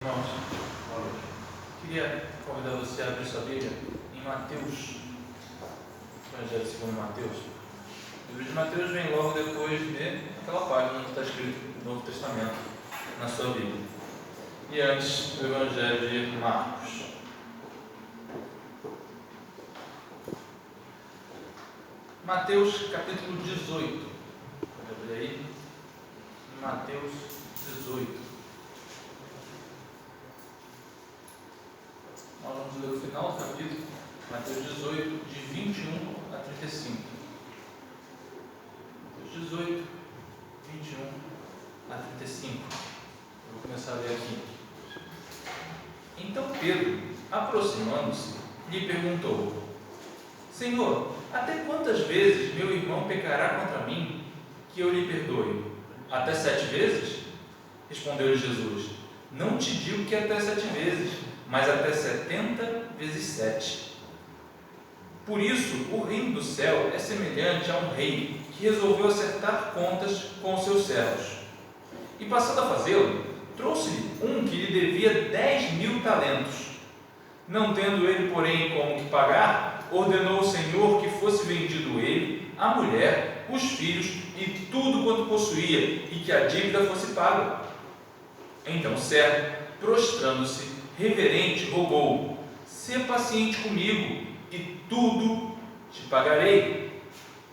Irmãos, queria convidar você a abrir sua Bíblia em Mateus, Evangelho segundo Mateus. O livro de Mateus vem logo depois daquela página que está escrito no Novo Testamento, na sua Bíblia. E antes do Evangelho de Marcos. Mateus capítulo 18. Pode abrir aí. Mateus 18. Nós vamos ler o final do capítulo, Mateus 18, de 21 a 35. Mateus 18, 21 a 35. Eu vou começar a ler aqui. Então Pedro, aproximando-se, lhe perguntou: Senhor, até quantas vezes meu irmão pecará contra mim, que eu lhe perdoe? Até 7 vezes? Respondeu-lhe Jesus: Não te digo que até 7 vezes, mas até 70 vezes 7. Por isso, o reino do céu é semelhante a um rei que resolveu acertar contas com os seus servos. E passando a fazê-lo, trouxe-lhe um que lhe devia 10.000 talentos. Não tendo ele, porém, como que pagar, ordenou o Senhor que fosse vendido ele, a mulher, os filhos e tudo quanto possuía, e que a dívida fosse paga. Então o servo, prostrando-se, reverente, rogou: Sê paciente comigo, e tudo te pagarei.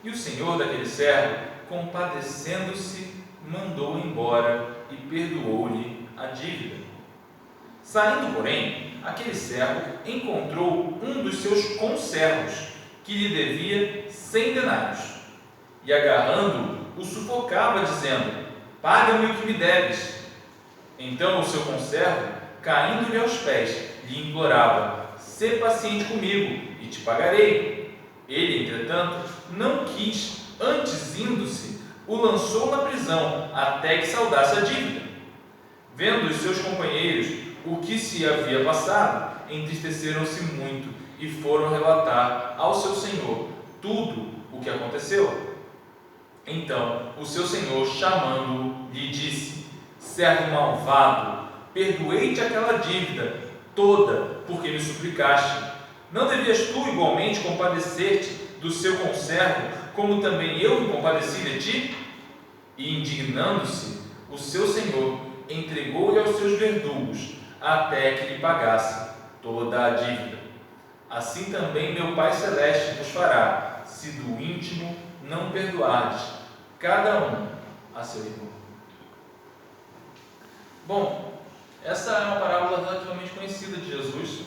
E o senhor daquele servo, compadecendo-se, mandou embora e perdoou-lhe a dívida. Saindo, porém, aquele servo encontrou um dos seus conservos, que lhe devia 100 denários, e agarrando-o, o sufocava, dizendo: Paga-me o que me deves. Então o seu conservo, caindo-lhe aos pés, lhe implorava: Sê paciente comigo, e te pagarei. Ele, entretanto, não quis, antes indo-se, o lançou na prisão, até que saldasse a dívida. Vendo os seus companheiros o que se havia passado, entristeceram-se muito, e foram relatar ao seu senhor tudo o que aconteceu. Então o seu senhor, chamando-o, lhe disse: Servo malvado, perdoei-te aquela dívida toda, porque me suplicaste. Não devias tu igualmente compadecer-te do seu conservo, como também eu me compadeci de ti? E indignando-se, o seu senhor entregou-lhe aos seus verdugos, até que lhe pagasse toda a dívida. Assim também meu Pai Celeste vos fará, se do íntimo não perdoardes cada um a seu irmão. Bom, essa é uma parábola relativamente conhecida de Jesus,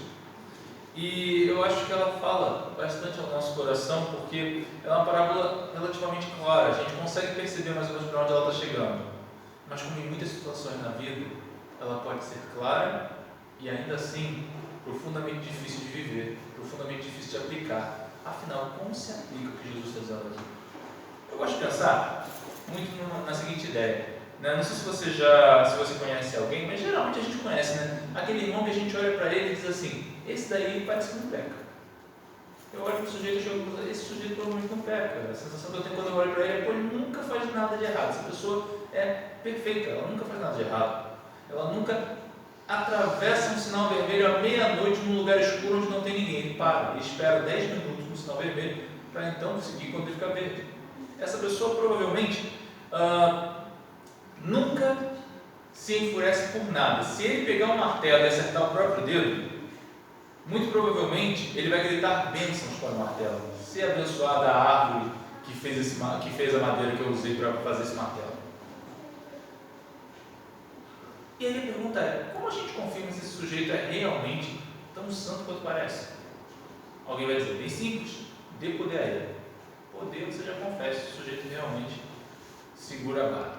e eu acho que ela fala bastante ao nosso coração, porque é uma parábola relativamente clara, a gente consegue perceber mais ou menos para onde ela está chegando, mas como em muitas situações na vida, ela pode ser clara e ainda assim profundamente difícil de viver, profundamente difícil de aplicar. Afinal, como se aplica o que Jesus está dizendo aqui? Eu gosto de pensar muito na seguinte ideia, né? Não sei se você conhece alguém, mas geralmente a gente conhece, né? Aquele irmão que a gente olha para ele e diz assim: esse daí parece que não peca. Eu olho para o sujeito e digo: esse sujeito provavelmente não peca. A sensação que eu tenho quando eu olho para ele é: pô, ele nunca faz nada de errado. Essa pessoa é perfeita, ela nunca faz nada de errado. Ela nunca atravessa um sinal vermelho à meia-noite num lugar escuro onde não tem ninguém. Ele para, ele espera 10 minutos no sinal vermelho para então seguir quando ele fica verde. Essa pessoa provavelmente nunca se enfurece por nada. Se ele pegar um martelo e acertar o próprio dedo, muito provavelmente ele vai gritar bênçãos para o martelo. Se abençoada a árvore que fez a madeira que eu usei para fazer esse martelo. E aí a pergunta é: como a gente confirma se esse sujeito é realmente tão santo quanto parece? Alguém vai dizer: bem simples, dê poder a ele. Poder você já confessa se o sujeito realmente segura a barra.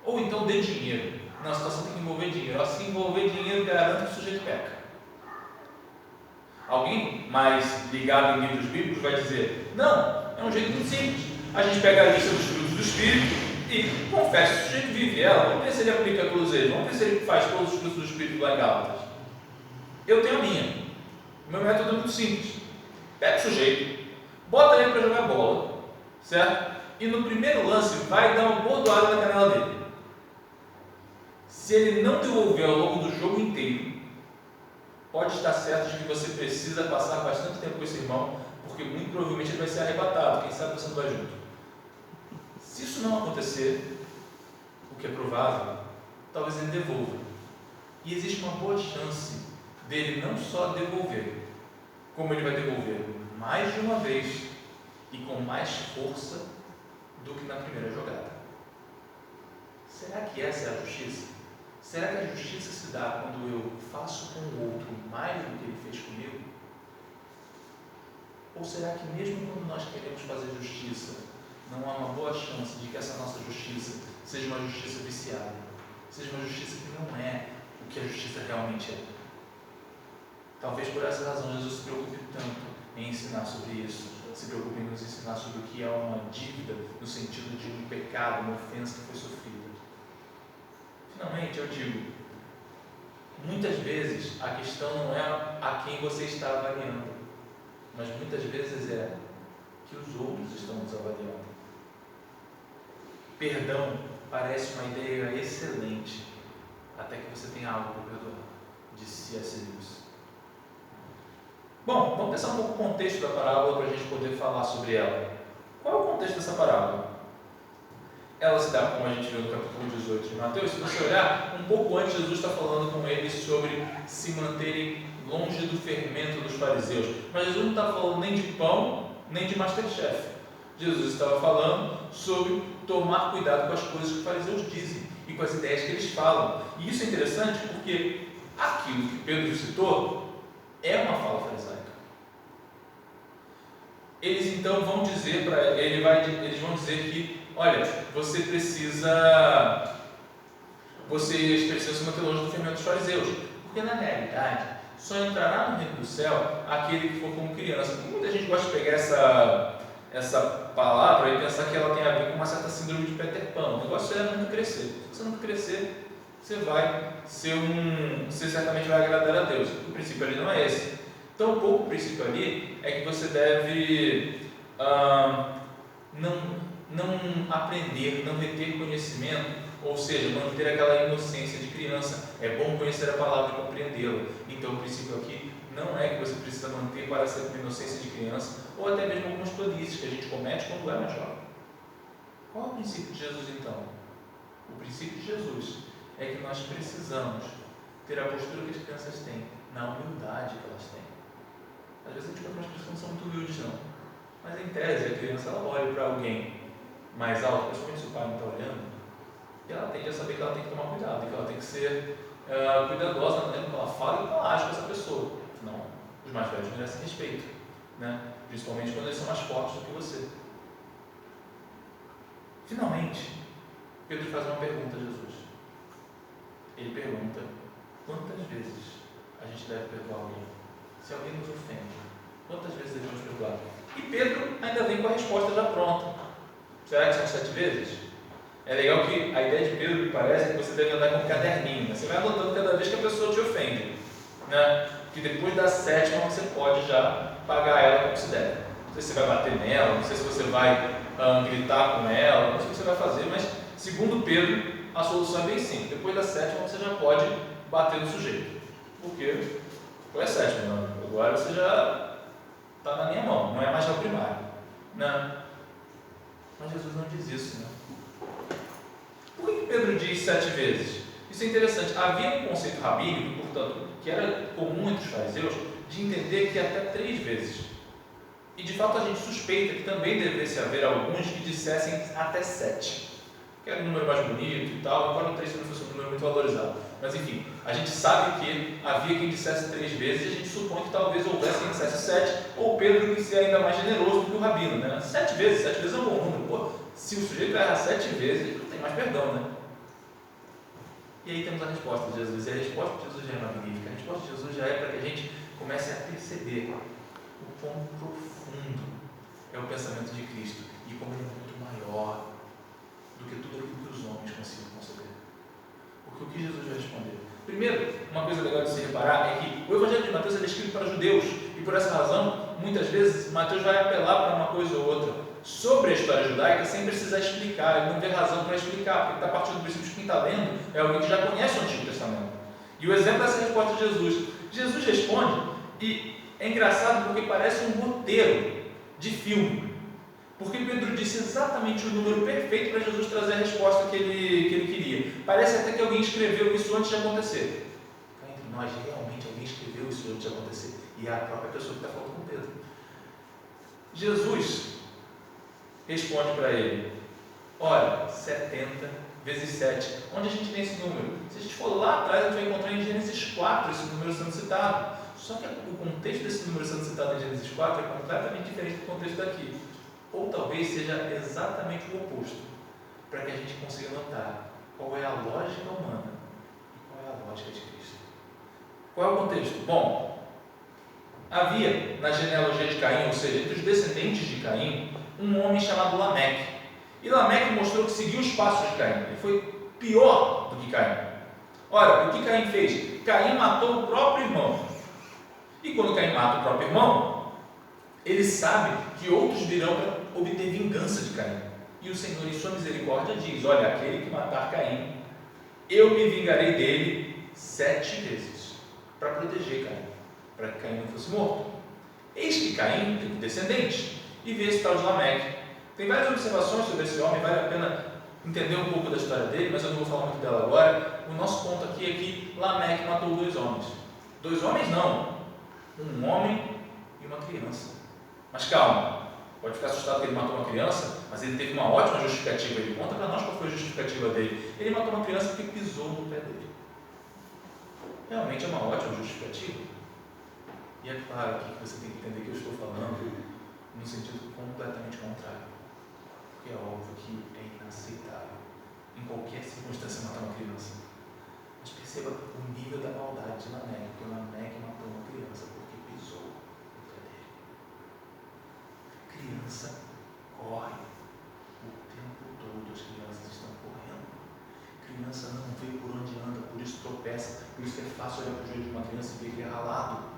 Ou então dê dinheiro. Na situação tem que envolver dinheiro. Se envolver dinheiro, garanto que o sujeito peca. Alguém mais ligado em livros bíblicos vai dizer: não, é um jeito muito simples. A gente pega a lista dos frutos do Espírito e confessa se o sujeito vive ela. Vamos ver se ele aplica todos eles. Vamos ver se ele faz todos os frutos do Espírito lá em Gálatas. Eu tenho a minha. O meu método é muito simples. Pega o sujeito, bota ele para jogar bola, certo? E no primeiro lance vai dar uma bordoada na canela dele. Se ele não devolver ao longo do jogo inteiro, pode estar certo de que você precisa passar bastante tempo com esse irmão, porque muito provavelmente ele vai ser arrebatado, quem sabe você não vai junto. Se isso não acontecer, o que é provável, talvez ele devolva. E existe uma boa chance dele não só devolver, como ele vai devolver mais de uma vez e com mais força do que na primeira jogada. Será que essa é a justiça? Será que a justiça se dá quando eu faço com o outro mais do que ele fez comigo? Ou será que mesmo quando nós queremos fazer justiça, não há uma boa chance de que essa nossa justiça seja uma justiça viciada, seja uma justiça que não é o que a justiça realmente é? Talvez por essa razão Jesus se preocupe tanto em ensinar sobre isso, se preocupe em nos ensinar sobre o que é uma dívida, no sentido de um pecado, uma ofensa que foi sofrida. Finalmente, eu digo, muitas vezes a questão não é a quem você está avaliando, mas muitas vezes é que os outros estão nos avaliando. Perdão parece uma ideia excelente, até que você tenha algo para perdoar, disse C.S. Lewis. Bom, vamos pensar um pouco o contexto da parábola para a gente poder falar sobre ela. Qual é o contexto dessa parábola? Ela se dá, como a gente viu no capítulo 18 de Mateus. Se você olhar, um pouco antes, Jesus está falando com eles sobre se manterem longe do fermento dos fariseus. Mas Jesus não está falando nem de pão, nem de Masterchef. Jesus estava falando sobre tomar cuidado com as coisas que os fariseus dizem e com as ideias que eles falam. E isso é interessante porque aquilo que Pedro citou é uma fala farisaica. Eles então vão dizer para ele, eles vão dizer que, olha, vocês precisam se manter longe do fermento dos fariseus, porque na realidade só entrará no reino do céu aquele que for como criança. Porque muita gente gosta de pegar essa palavra e pensar que ela tem a ver com uma certa síndrome de Peter Pan. O negócio é nunca crescer. Se você nunca crescer, você certamente vai agradar a Deus. O princípio ali não é esse. Então, um pouco o princípio ali é que você deve não aprender, não reter conhecimento, ou seja, manter aquela inocência de criança. É bom conhecer a palavra e compreendê-la. Então, o princípio aqui não é que você precisa manter para ser uma inocência de criança, ou até mesmo algumas tolices que a gente comete quando é mais jovem. Qual é o princípio de Jesus então? O princípio de Jesus é que nós precisamos ter a postura que as crianças têm, na humildade que elas têm. Às vezes a gente conta umas pessoas que não são muito humildes não, mas em tese a criança ela olha para alguém mais alto, principalmente se o pai não está olhando, e ela tende a saber que ela tem que tomar cuidado, e que ela tem que ser cuidadosa na maneira que ela fala e que ela age com essa pessoa. Não, os mais velhos merecem respeito, né? Principalmente quando eles são mais fortes do que você. Finalmente, Pedro faz uma pergunta a Jesus. Ele pergunta: quantas vezes a gente deve perdoar alguém? Se alguém nos ofende, quantas vezes devemos perdoar? E Pedro ainda vem com a resposta já pronta. Será que são 7 vezes? É legal que a ideia de Pedro, me parece, é que você deve andar com um caderninho, né? Você vai anotando cada vez que a pessoa te ofende, né? Que depois da 7ª você pode já pagar ela como se deve. Não sei se você vai bater nela, não sei se você vai gritar com ela, não sei o que você vai fazer, mas segundo Pedro, a solução é bem simples. Depois da 7ª você já pode bater no sujeito, porque foi a 7ª, agora você já está na minha mão, não é mais na primária, né? Mas Jesus não diz isso, né? Por que Pedro diz 7 vezes? Isso é interessante. Havia um conceito rabínico, portanto, que era comum entre os fariseus, de entender que até 3 vezes. E de fato a gente suspeita que também devesse haver alguns que dissessem até 7, que era um número mais bonito e tal, embora o 3 não fosse um número muito valorizado. Mas enfim, a gente sabe que havia quem dissesse 3 vezes e a gente supõe que talvez houvesse quem dissesse 7, ou Pedro que seja ainda mais generoso do que o rabino, né? 7 vezes é um bom número. Pô, se o sujeito erra 7 vezes, ele não tem mais perdão, né? E aí temos a resposta de Jesus. E a resposta de Jesus já é magnífica. A resposta de Jesus já é para que a gente comece a perceber o quão profundo é o pensamento de Cristo e como ele é muito maior do que tudo aquilo que os homens conseguem conceber. Porque o que Jesus vai responder? Primeiro, uma coisa legal de se reparar é que o Evangelho de Mateus é escrito para judeus e por essa razão, muitas vezes, Mateus vai apelar para uma coisa ou outra sobre a história judaica sem precisar explicar, ele não vê razão para explicar, porque está partindo do princípio que quem está lendo é alguém que já conhece o Antigo Testamento. E o exemplo dessa resposta de Jesus. Jesus responde, e é engraçado porque parece um roteiro de filme, porque Pedro disse exatamente o número perfeito para Jesus trazer a resposta que ele queria. Parece até que alguém escreveu isso antes de acontecer. Cá entre nós, realmente alguém escreveu isso antes de acontecer, e é a própria pessoa que está falando com Pedro. Jesus responde para ele, olha, 70 vezes 7. Onde a gente tem esse número? Se a gente for lá atrás, a gente vai encontrar em Gênesis 4 esse número sendo citado. Só que o contexto desse número sendo citado em Gênesis 4 é completamente diferente do contexto daqui. Ou talvez seja exatamente o oposto, para que a gente consiga notar qual é a lógica humana e qual é a lógica de Cristo. Qual é o contexto? Bom, havia na genealogia de Caim, ou seja, entre os descendentes de Caim, um homem chamado Lameque. E Lameque mostrou que seguiu os passos de Caim. Ele foi pior do que Caim. Ora, o que Caim fez? Caim matou o próprio irmão. E quando Caim mata o próprio irmão, ele sabe que outros virão para obter vingança de Caim. E o Senhor, em sua misericórdia, diz, olha, aquele que matar Caim, eu me vingarei dele 7 vezes, para proteger Caim, para que Caim não fosse morto. Eis que Caim tem descendentes, e vê esse tal de Lameque. Tem várias observações sobre esse homem, vale a pena entender um pouco da história dele, mas eu não vou falar muito dela agora. O nosso ponto aqui é que Lameque matou 2 homens. 2 homens não, um homem e uma criança. Mas calma, pode ficar assustado que ele matou uma criança, mas ele teve uma ótima justificativa. Ele conta para nós qual foi a justificativa dele. Ele matou uma criança porque pisou no pé dele. Realmente é uma ótima justificativa. E é claro aqui que você tem que entender que eu estou falando no sentido completamente contrário. Porque é óbvio que é inaceitável, em qualquer circunstância, matar uma criança. Mas perceba o nível da maldade de Lameque, porque Lameque matou uma criança porque pisou no pé dele. Criança corre o tempo todo, as crianças estão correndo. Criança não vê por onde anda, por isso tropeça, por isso é fácil olhar para o joelho de uma criança e ver que é ralado.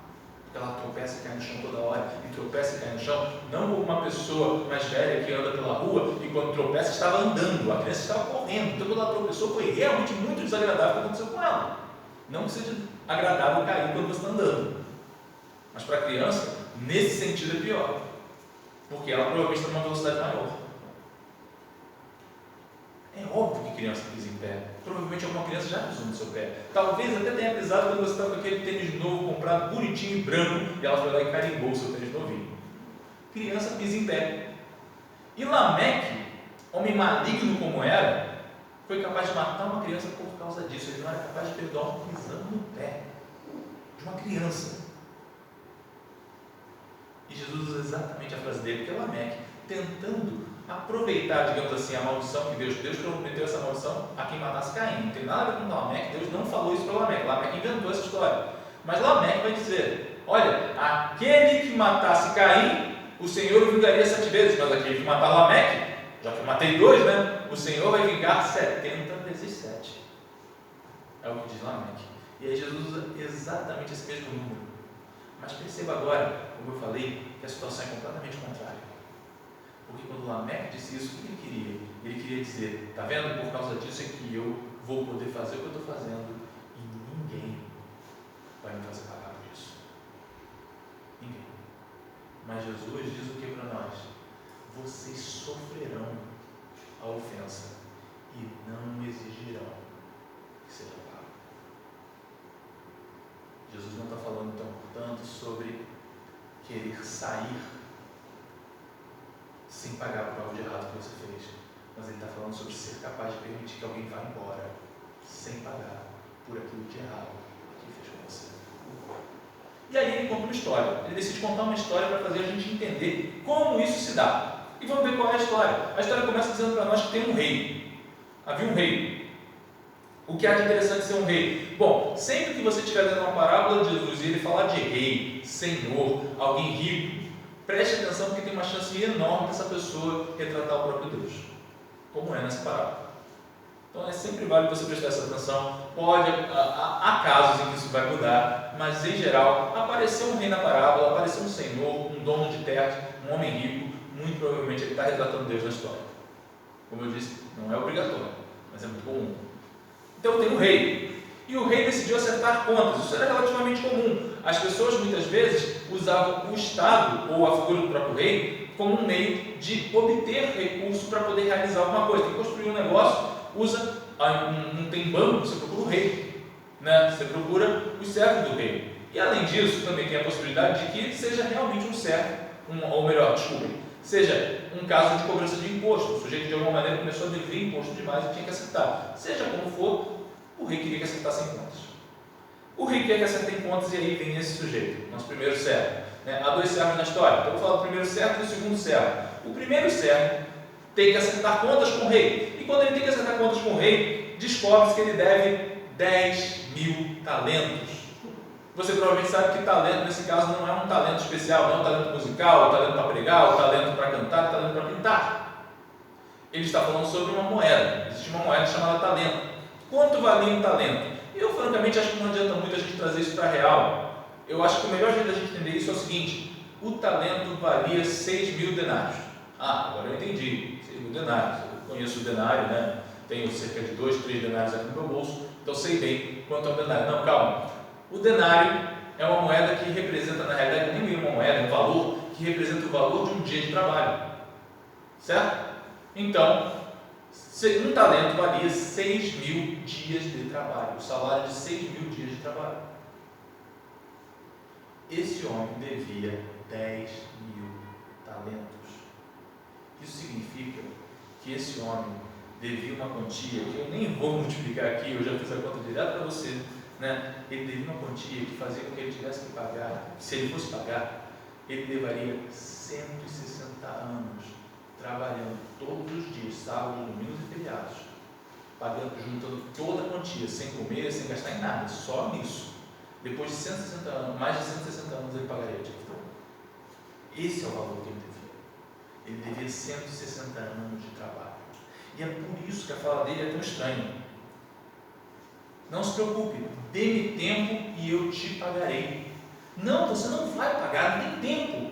Ela tropeça e cai no chão toda hora, e tropeça e cai no chão, não como uma pessoa mais velha que anda pela rua e quando tropeça estava andando, a criança estava correndo, então quando ela tropeçou foi realmente muito desagradável o que aconteceu com ela. Não que seja agradável cair quando você está andando, mas para a criança, nesse sentido é pior, porque ela provavelmente está numa velocidade maior. É óbvio que criança pisa em pé. Provavelmente alguma criança já pisou no seu pé. Talvez até tenha pisado quando você estava com aquele tênis novo comprado, bonitinho e branco, e ela foi lá e carimbou o seu tênis novinho. Criança pisa em pé. E Lameque, homem maligno como era, foi capaz de matar uma criança por causa disso. Ele não era capaz de perdoar um pisando no pé de uma criança. E Jesus usa exatamente a frase dele, que é Lameque, tentando aproveitar, digamos assim, a maldição que Deus prometeu essa maldição a quem matasse Caim. Não tem nada a ver com Lameque, Deus não falou isso para Lameque. Lameque inventou essa história. Mas Lameque vai dizer, olha, aquele que matasse Caim, o Senhor o vingaria 7 vezes, mas aquele que matar Lameque, já que eu matei 2, né? O Senhor vai vingar 70 vezes 7. É o que diz Lameque. E aí Jesus usa exatamente esse mesmo número. Mas perceba agora, como eu falei, que a situação é completamente contrária. Porque quando Lameque disse isso, o que ele queria? Ele queria dizer, está vendo? Por causa disso é que eu vou poder fazer o que eu estou fazendo e ninguém vai me fazer pagar por isso. Ninguém. Mas Jesus diz o que para nós? Vocês sofrerão a ofensa e não exigirão que seja pago. Jesus não está falando então, portanto, sobre querer sair sem pagar por algo de errado que você fez, mas ele está falando sobre ser capaz de permitir que alguém vá embora sem pagar por aquilo de errado que fez com você. E aí ele conta uma história, ele decide contar uma história para fazer a gente entender como isso se dá. E vamos ver qual é a história. A história começa dizendo para nós que tem um rei. Havia um rei. O que há de interessante ser um rei? Bom, sempre que você estiver lendo uma parábola de Jesus e ele falar de rei, senhor, alguém rico, preste atenção porque tem uma chance enorme dessa pessoa retratar o próprio Deus, como é nessa parábola. Então é sempre válido você prestar essa atenção. Há casos em que isso vai mudar, mas em geral, apareceu um rei na parábola, apareceu um senhor, um dono de terra, um homem rico, muito provavelmente ele está retratando Deus na história. Como eu disse, não é obrigatório, mas é muito comum. Então tem um rei, e o rei decidiu acertar contas. Isso era relativamente comum. As pessoas muitas vezes usavam o Estado ou a figura do próprio rei como um meio de obter recurso para poder realizar alguma coisa. Tem que construir um negócio, não tem banco, você procura o rei, né? Você procura os servos do rei. E além disso, também tem a possibilidade de que seja realmente um servo, ou melhor, seja um caso de cobrança de imposto. O sujeito de alguma maneira começou a dever imposto demais e tinha que acertar. Seja como for, o rei queria que acertasse em contas. O rei quer que acerte em contas, e aí vem esse sujeito, nosso primeiro servo. Há dois servos na história, então eu vou falar do primeiro servo e do segundo servo. O primeiro servo tem que acertar contas com o rei, e quando ele tem que acertar contas com o rei, descobre-se que ele deve 10.000 talentos. Você provavelmente sabe que talento, nesse caso, não é um talento especial, não é um talento musical, um talento para pregar, um talento para cantar, um talento para pintar. Ele está falando sobre uma moeda. Existe uma moeda chamada talento. Quanto valia um talento? Eu, francamente, acho que não adianta muito a gente trazer isso para a real. Eu acho que o melhor jeito da gente entender isso é o seguinte: o talento valia 6.000 denários. Agora eu entendi, 6.000 denários. Eu conheço o denário, né? Tenho cerca de 2, 3 denários aqui no meu bolso, então sei bem quanto é o denário. Não, calma. O denário é uma moeda que representa, na realidade, nem uma moeda, é um valor que representa o valor de um dia de trabalho. Certo? Então, um talento valia 6.000 dias de trabalho, o salário de 6.000 dias de trabalho. Esse homem devia 10.000 talentos. Isso significa que esse homem devia uma quantia, que eu nem vou multiplicar aqui, eu já fiz a conta direto para você, né? Ele devia uma quantia que fazia com que ele tivesse que pagar, se ele fosse pagar, ele levaria 160 anos trabalhando todos os dias, sábados, domingos e feriados, pagando, juntando toda a quantia, sem comer, sem gastar em nada, só nisso. Depois de 160 anos, mais de 160 anos, ele pagaria a dívida. Esse é o valor que ele devia. Ele devia 160 anos de trabalho. E é por isso que a fala dele é tão estranha. Não se preocupe, dê-me tempo e eu te pagarei. Não, você não vai pagar, não tem tempo.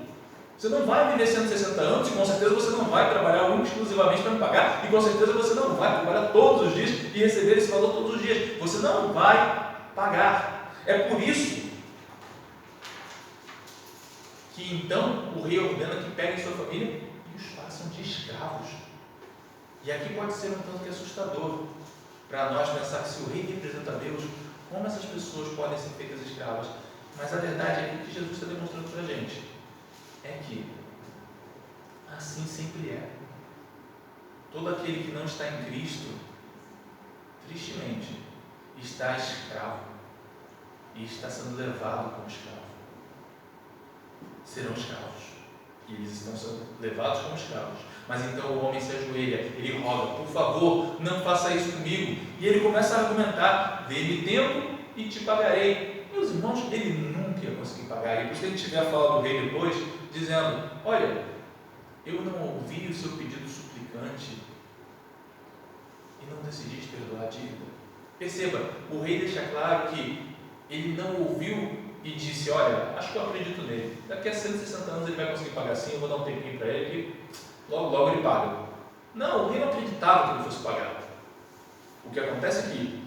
Você não vai viver 160 anos e com certeza você não vai trabalhar exclusivamente para me pagar, e com certeza você não vai trabalhar todos os dias e receber esse valor todos os dias. Você não vai pagar. É por isso que então o rei ordena que peguem sua família e os façam de escravos. E aqui pode ser um tanto que assustador para nós pensar que se o rei representa Deus, como essas pessoas podem ser feitas escravas? Mas a verdade é que o que Jesus está demonstrando para a gente é que assim sempre é. Todo aquele que não está em Cristo, tristemente, está escravo e está sendo levado como escravo. Serão escravos e eles estão sendo levados como escravos. Mas então o homem se ajoelha, ele roga: por favor, não faça isso comigo. E ele começa a argumentar: dê-me tempo e te pagarei. Meus irmãos, ele nunca ia conseguir pagar. E por isso que ele tiver a fala do rei depois, dizendo: olha, eu não ouvi o seu pedido suplicante e não decidi te perdoar a dívida. Perceba, o rei deixa claro que ele não ouviu e disse: olha, acho que eu acredito nele, daqui a 160 anos ele vai conseguir pagar sim, eu vou dar um tempinho para ele que logo ele paga. Não, o rei não acreditava que ele fosse pagar. O que acontece aqui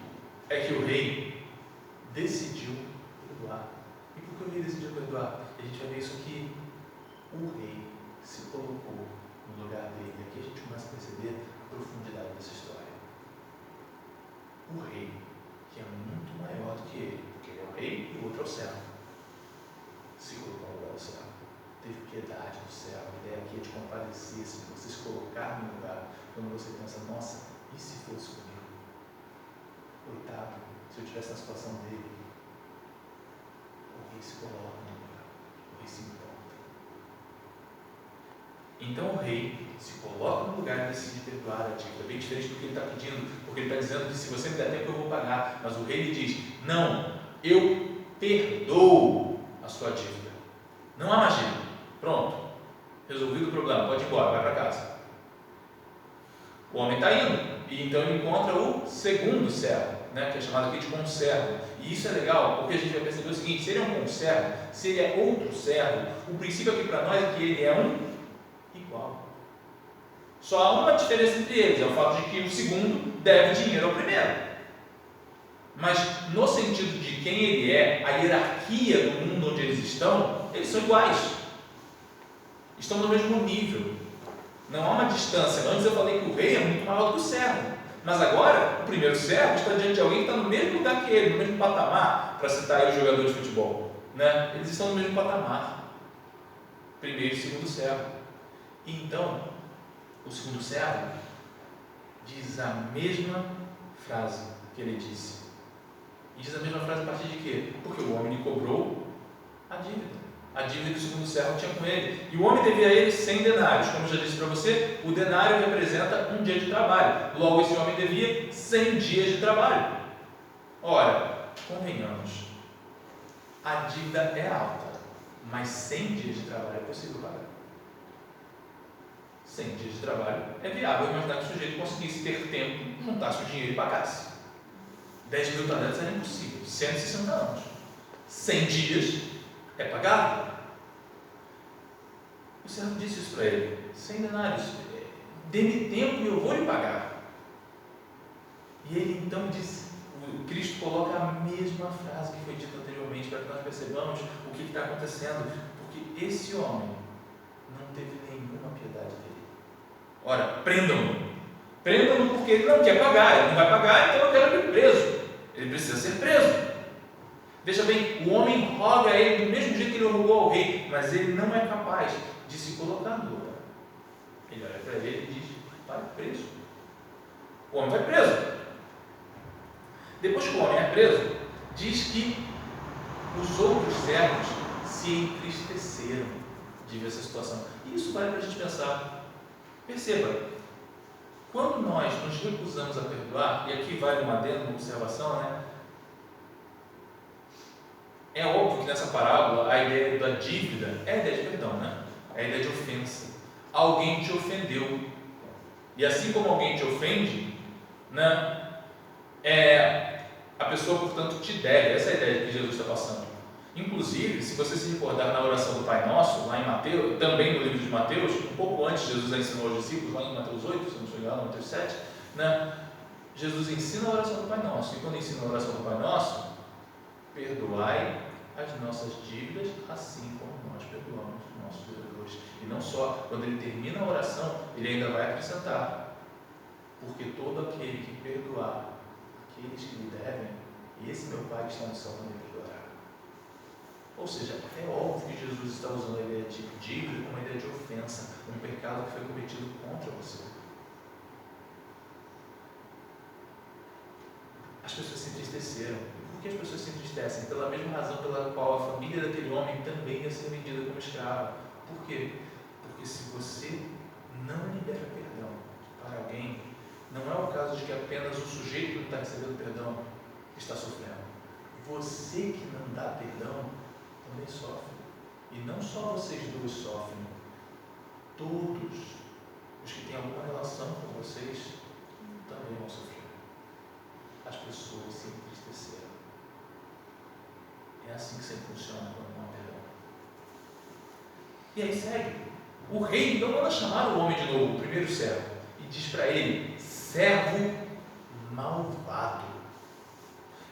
é que o rei decidiu perdoar. E por que o rei decidiu perdoar? A gente vai ver isso aqui. O rei se colocou no lugar dele. E aqui a gente começa a perceber a profundidade dessa história. O rei, que é muito maior do que ele, porque ele é o rei e o outro é o servo, se colocou no lugar do servo. Teve piedade do servo. A ideia aqui é de compadecer, se você se colocar no lugar, quando você pensa: nossa, e se fosse comigo? Coitado, se eu tivesse na situação dele. O rei se coloca no lugar, o rei se importa. Então o rei se coloca no lugar e decide perdoar a dívida. É bem diferente do que ele está pedindo, porque ele está dizendo que se você me der tempo eu vou pagar, mas o rei lhe diz: não, eu perdoo a sua dívida. Não há magia. Pronto, resolvido o problema, pode ir embora, vai para casa. O homem está indo, e então ele encontra o segundo servo, né, que é chamado aqui de conservo. E isso é legal, porque a gente vai perceber o seguinte: se ele é um conservo, se ele é outro servo, o princípio aqui para nós é que ele é um igual. igual. Só há uma diferença entre eles, é o fato de que o segundo deve dinheiro ao primeiro. Mas no sentido de quem ele é, a hierarquia do mundo onde eles são iguais. Estão no mesmo nível. Não há uma distância. Antes eu falei que o rei é muito maior do que o servo. Mas agora, o primeiro servo está diante de alguém que está no mesmo lugar que ele, no mesmo patamar, para citar aí o jogador de futebol. Né? Eles estão no mesmo patamar. Primeiro e segundo servo. E então, o segundo servo diz a mesma frase que ele disse. E diz a mesma frase a partir de quê? Porque o homem lhe cobrou a dívida. A dívida que o segundo servo tinha com ele. E o homem devia a ele 100 denários. Como eu já disse para você, o denário representa um dia de trabalho. Logo, esse homem devia 100 dias de trabalho. Ora, convenhamos, a dívida é alta, mas 100 dias de trabalho é possível pagar. 100 dias de trabalho é viável imaginar que o sujeito conseguisse ter tempo, juntasse o dinheiro e pagasse. 10 mil talentos era impossível, 160 anos. 100 dias é pagável. O servo disse isso para ele: 100 denários, dê-me tempo e eu vou lhe pagar. E ele então disse, Cristo coloca a mesma frase que foi dita anteriormente, para que nós percebamos o que está acontecendo, porque esse homem não teve nenhuma piedade dele. Ora, prendam-no. Prendam-no porque ele não quer pagar, ele não vai pagar, então eu quero ele preso. Ele precisa ser preso. Veja bem, o homem roga a ele do mesmo jeito que ele rogou ao rei, mas ele não é capaz de se colocar no lugar. Ele olha para ele e diz: vai preso. O homem vai preso. Depois que o homem é preso, diz que os outros servos se entristeceram de ver essa situação. E isso vale para a gente pensar. Perceba, quando nós nos recusamos a perdoar, e aqui vale uma adendo, uma observação, né? É óbvio que nessa parábola a ideia da dívida é a ideia de perdão, né? É a ideia de ofensa. Alguém te ofendeu. E assim como alguém te ofende, né? A pessoa, portanto, te deve. Essa é a ideia que Jesus está passando. Inclusive, se você se recordar na oração do Pai Nosso, lá em Mateus, também no livro de Mateus, um pouco antes Jesus ensinou aos discípulos, lá em Mateus 8, se não estou enganado, Mateus 7, né? Jesus ensina a oração do Pai Nosso. E quando ensina a oração do Pai Nosso, perdoai as nossas dívidas, assim como nós perdoamos os nossos devedores. E não só, quando ele termina a oração, ele ainda vai acrescentar: porque todo aquele que perdoar aqueles que lhe devem, esse meu Pai que está no céu também perdoará. Ou seja, é óbvio que Jesus está usando a ideia de dívida como uma ideia de ofensa, um pecado que foi cometido contra você. As pessoas se entristeceram. E por que as pessoas se entristecem? Pela mesma razão pela qual a família daquele homem também ia ser vendida como escrava. Por quê? Porque se você não libera perdão para alguém, não é o caso de que apenas o sujeito que não está recebendo perdão está sofrendo. Você que não dá perdão também sofre. E não só vocês dois sofrem, todos os que têm alguma relação com vocês também vão sofrer. As pessoas se entristeceram. É assim que sempre funciona quando não há perdão. E aí segue. O rei então manda chamar o homem de novo, o primeiro servo, e diz para ele: servo malvado.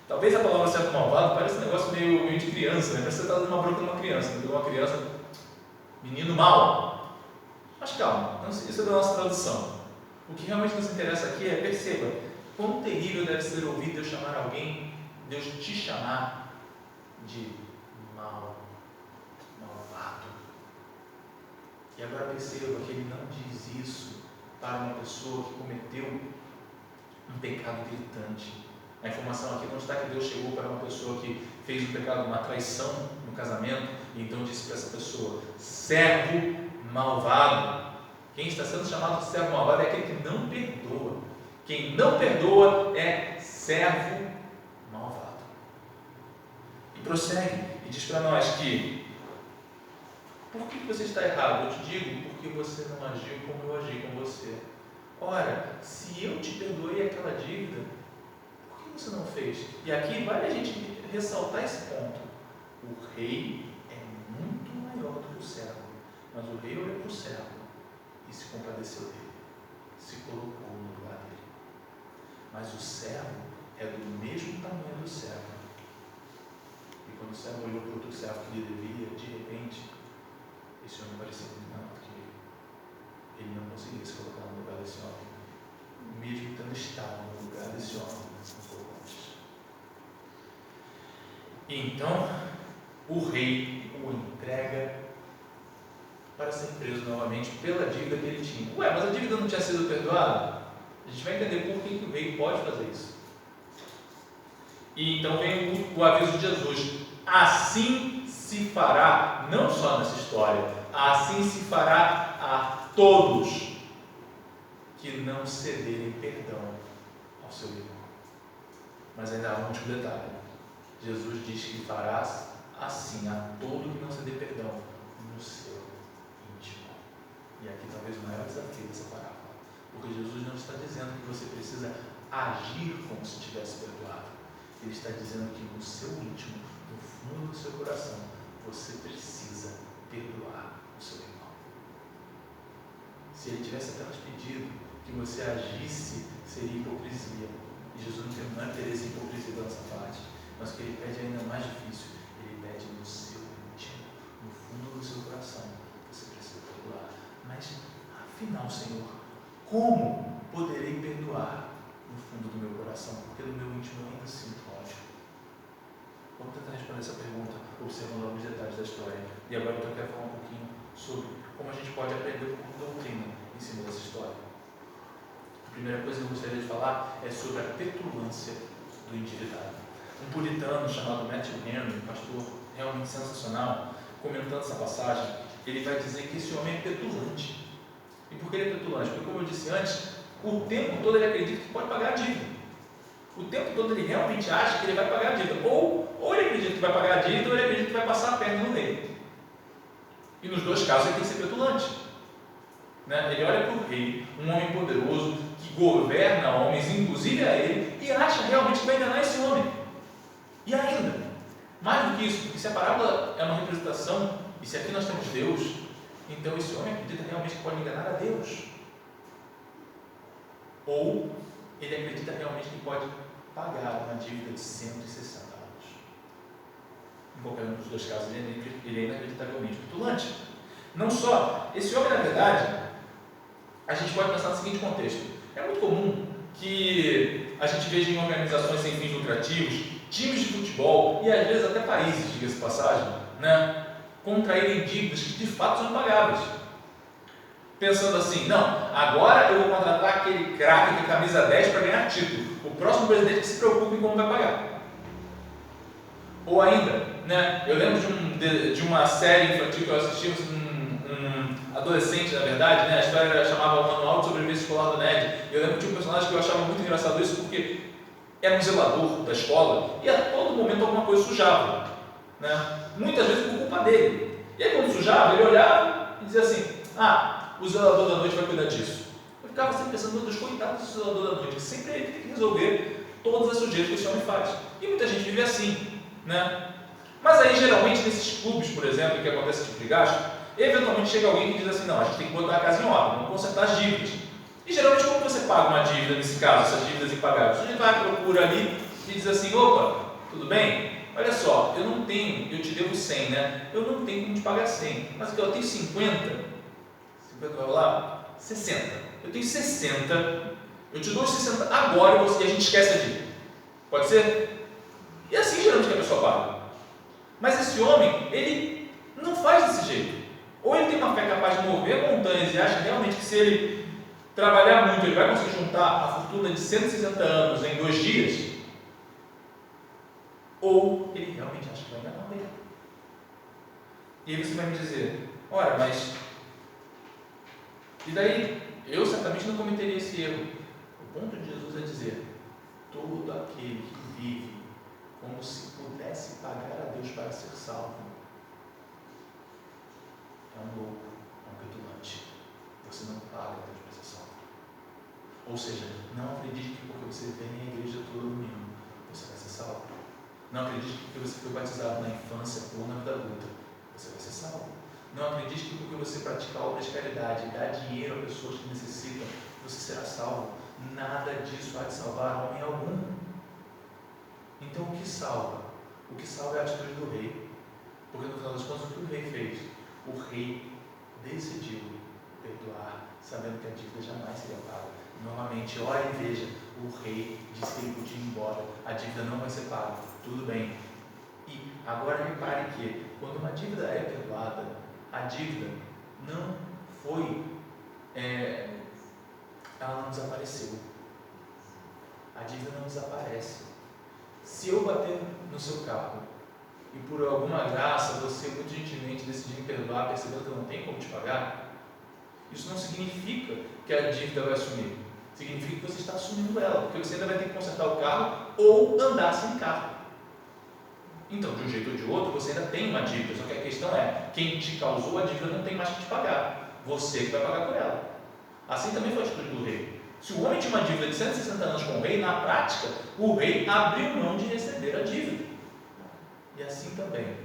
Talvez a palavra servo malvado pareça um negócio meio de criança, né? Parece que você está dando uma bronca numa criança, né? Uma criança, menino mau. Mas calma, isso é da nossa tradução. O que realmente nos interessa aqui é, perceba, quão terrível deve ser ouvir Deus chamar alguém, Deus te chamar de malvado. E agora perceba que ele não diz isso para uma pessoa que cometeu um pecado gritante. A informação aqui não está que Deus chegou para uma pessoa que fez um pecado, uma traição no casamento, e então disse para essa pessoa: servo malvado. Quem está sendo chamado de servo malvado é aquele que não perdoa. Quem não perdoa é servo malvado. E prossegue e diz para nós que: por que você está errado? Eu te digo, porque você não agiu como eu agi com você. Ora, se eu te perdoei aquela dívida, por que você não fez? E aqui vale a gente ressaltar esse ponto. O rei é muito maior do que o servo, mas o rei olha para o servo e se compadeceu dele, se colocou no lugar dele. Mas o servo é do mesmo tamanho do servo. E quando o servo olhou para o outro servo que lhe devia, de repente, esse homem parecia muito menor do que ele. Ele não conseguia se colocar no lugar desse homem, mesmo tendo estado no lugar desse homem um pouco antes. E então, o rei o entrega para ser preso novamente pela dívida que ele tinha. Ué, mas a dívida não tinha sido perdoada? A gente vai entender por que o rei pode fazer isso. E então vem o aviso de Jesus: assim se fará, não só nessa história, assim se fará a todos que não cederem perdão ao seu irmão. Mas ainda há um último detalhe. Jesus diz que farás assim a todo que não ceder perdão no seu íntimo. E aqui talvez o maior desafio dessa parábola. Porque Jesus não está dizendo que você precisa agir como se tivesse perdoado. Ele está dizendo que no seu íntimo, no fundo do seu coração, você precisa perdoar o seu irmão. Se ele tivesse apenas pedido que você agisse, seria hipocrisia. E Jesus não tem interesse em hipocrisia da nossa parte. Mas o que ele pede é ainda mais difícil. Ele pede no seu íntimo, no fundo do seu coração, você precisa perdoar. Mas, afinal, Senhor, como poderei perdoar no fundo do meu coração? Porque no meu íntimo eu ainda sinto ódio. Vamos tentar responder essa pergunta, observando alguns detalhes da história. E agora eu quero falar um pouquinho sobre como a gente pode aprender com doutrina em cima dessa história. A primeira coisa que eu gostaria de falar é sobre a petulância do endividado. Um puritano chamado Matthew Henry, um pastor realmente sensacional, comentando essa passagem, ele vai dizer que esse homem é petulante. E por que ele é petulante? Porque, como eu disse antes, o tempo todo ele acredita que pode pagar a dívida. O tempo todo ele realmente acha que ele vai pagar a dívida. Ou ele acredita que vai pagar a dívida, ou ele acredita que vai passar a perna no rei. E nos dois casos ele tem que ser petulante. Ele olha para o rei, um homem poderoso, que governa homens, inclusive a ele, e acha realmente que vai enganar esse homem. E ainda, mais do que isso, porque se a parábola é uma representação, e se aqui nós temos Deus, então esse homem acredita realmente que pode enganar a Deus. Ou ele acredita realmente que pode pagar uma dívida de 160 anos. Em qualquer um dos dois casos, ele ainda acredita realmente petulante. Não só, esse homem, na verdade, a gente pode pensar no seguinte contexto: é muito comum que a gente veja em organizações sem fins lucrativos, times de futebol e às vezes até países, diga-se de passagem, contraírem dívidas que de fato são impagáveis. Pensando assim: não, agora eu vou contratar aquele craque de camisa 10 para ganhar título. O próximo presidente que se preocupe em como vai pagar. Ou ainda, eu lembro de uma série infantil que eu assisti, um adolescente, na verdade, a história chamava O Manual de Sobrevivência Escolar do Ned. Eu lembro que tinha um personagem que eu achava muito engraçado isso, porque era um zelador da escola e a todo momento alguma coisa sujava, muitas vezes por culpa dele. E aí quando sujava, ele olhava e dizia assim: o zelador da noite vai cuidar disso. Eu ficava sempre pensando: meu Deus, coitado do zelador da noite, que sempre ele tem que resolver todas as sujeiras que esse homem faz. E muita gente vive assim, Mas aí geralmente nesses clubes, por exemplo, que acontece esse tipo de gasto, eventualmente chega alguém que diz assim: não, a gente tem que botar a casa em ordem, vamos consertar as dívidas. E geralmente como você paga uma dívida nesse caso, essas dívidas impagáveis? A gente vai à procura ali e diz assim: opa, tudo bem? Olha só, eu te devo 100, eu não tenho como te pagar 100, mas eu tenho 50 vai lá? 60. Eu tenho 60, eu te dou os 60 agora e a gente esquece a dívida. Pode ser? E assim geralmente que a pessoa paga. Mas esse homem, ele não faz desse jeito. Ou ele tem uma fé capaz de mover montanhas e acha realmente que se ele trabalhar muito, ele vai conseguir juntar a fortuna de 160 anos em 2 dias, ou ele realmente acha que vai enganar alguém. E aí você vai me dizer: ora, mas e daí? Eu certamente não cometeria esse erro. O ponto de Jesus é dizer: todo aquele que vive como se pudesse pagar a Deus para ser salvo é um louco, é um petulante. Você não paga a Deus para ser salvo. Ou seja, não acredite que porque você vem à igreja todo domingo você vai ser salvo. Não acredite que porque você foi batizado na infância ou na vida adulta você vai ser salvo. Não acredite que porque você pratica obras de caridade e dá dinheiro a pessoas que necessitam, você será salvo. Nada disso há de salvar homem algum. Então o que salva? O que salva é a atitude do rei. Porque no final das contas, o que o rei fez? O rei decidiu perdoar, sabendo que a dívida jamais seria paga. Novamente, olha e veja, o rei disse que ele podia ir embora, a dívida não vai ser paga, tudo bem. E agora repare que, quando uma dívida é perdoada, a dívida não foi, ela não desapareceu. A dívida não desaparece. Se eu bater no seu carro e por alguma graça você muito gentilmente decidir me perdoar, percebendo que eu não tenho como te pagar, isso não significa que a dívida vai sumir. Significa que você está assumindo ela, porque você ainda vai ter que consertar o carro ou andar sem carro. Então, de um jeito ou de outro, você ainda tem uma dívida, só que a questão é, quem te causou a dívida não tem mais que te pagar, você que vai pagar por ela. Assim também foi a atitude do rei. Se o homem tinha uma dívida de 160 anos com o rei, na prática, o rei abriu mão de receber a dívida. E assim também,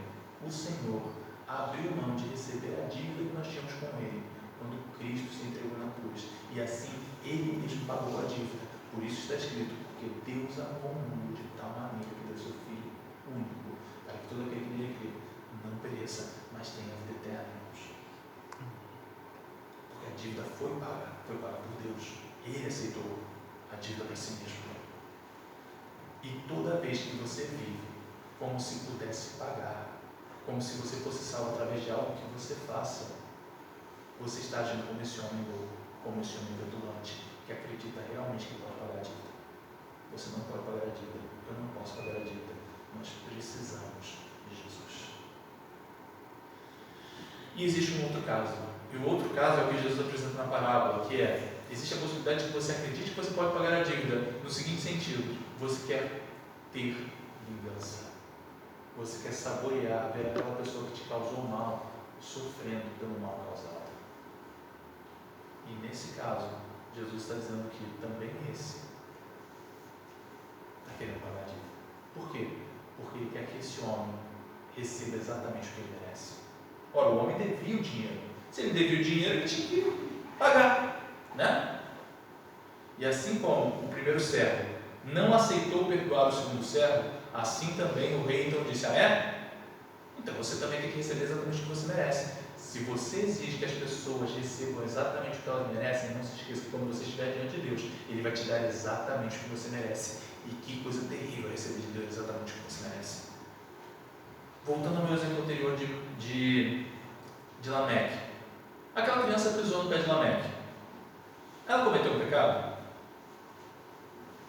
o Senhor abriu mão de receber a dívida que nós tínhamos com Ele, quando Cristo se entregou na cruz. E assim, Ele mesmo pagou a dívida. Por isso está escrito, porque Deus amou o mundo de tal maneira que deu seu Filho único, para que todo aquele que nele crê não pereça, mas tenha a vida eterna. Porque a dívida foi paga por Deus. Ele aceitou a dívida para si mesmo. E toda vez que você vive como se pudesse pagar, como se você fosse salvo através de algo que você faça, você está agindo como esse homem louco, como esse homem petulante, que acredita realmente que pode pagar a dívida. Você não pode pagar a dívida, eu não posso pagar a dívida, nós precisamos de Jesus. E existe um outro caso, e o outro caso é o que Jesus apresenta na parábola, que é, existe a possibilidade de que você acredite que você pode pagar a dívida, no seguinte sentido, você quer ter vingança. Você quer saborear, ver aquela pessoa que te causou mal, sofrendo pelo mal causado. E nesse caso, Jesus está dizendo que também esse está querendo pagar a dívida. Por quê? Porque ele quer que esse homem receba exatamente o que ele merece. Ora, o homem devia o dinheiro. Se ele devia o dinheiro, ele tinha que pagar, né? E assim como o primeiro servo não aceitou perdoar o segundo servo, assim também o rei então disse, então você também tem que receber exatamente o que você merece. Se você exige que as pessoas recebam exatamente o que elas merecem, não se esqueça que quando você estiver diante de Deus, Ele vai te dar exatamente o que você merece. E que coisa terrível é receber de Deus exatamente o que você merece. Voltando ao meu exemplo anterior de Lameque. Aquela criança pisou no pé de Lameque. Ela cometeu um pecado?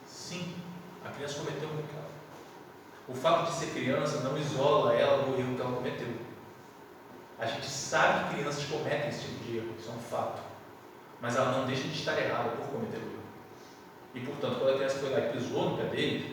Sim, a criança cometeu um pecado. O fato de ser criança não isola ela do erro que ela cometeu. A gente sabe que crianças cometem esse tipo de erro, isso é um fato. Mas ela não deixa de estar errada por cometer o erro. E portanto, quando a criança foi lá e pisou no pé dele,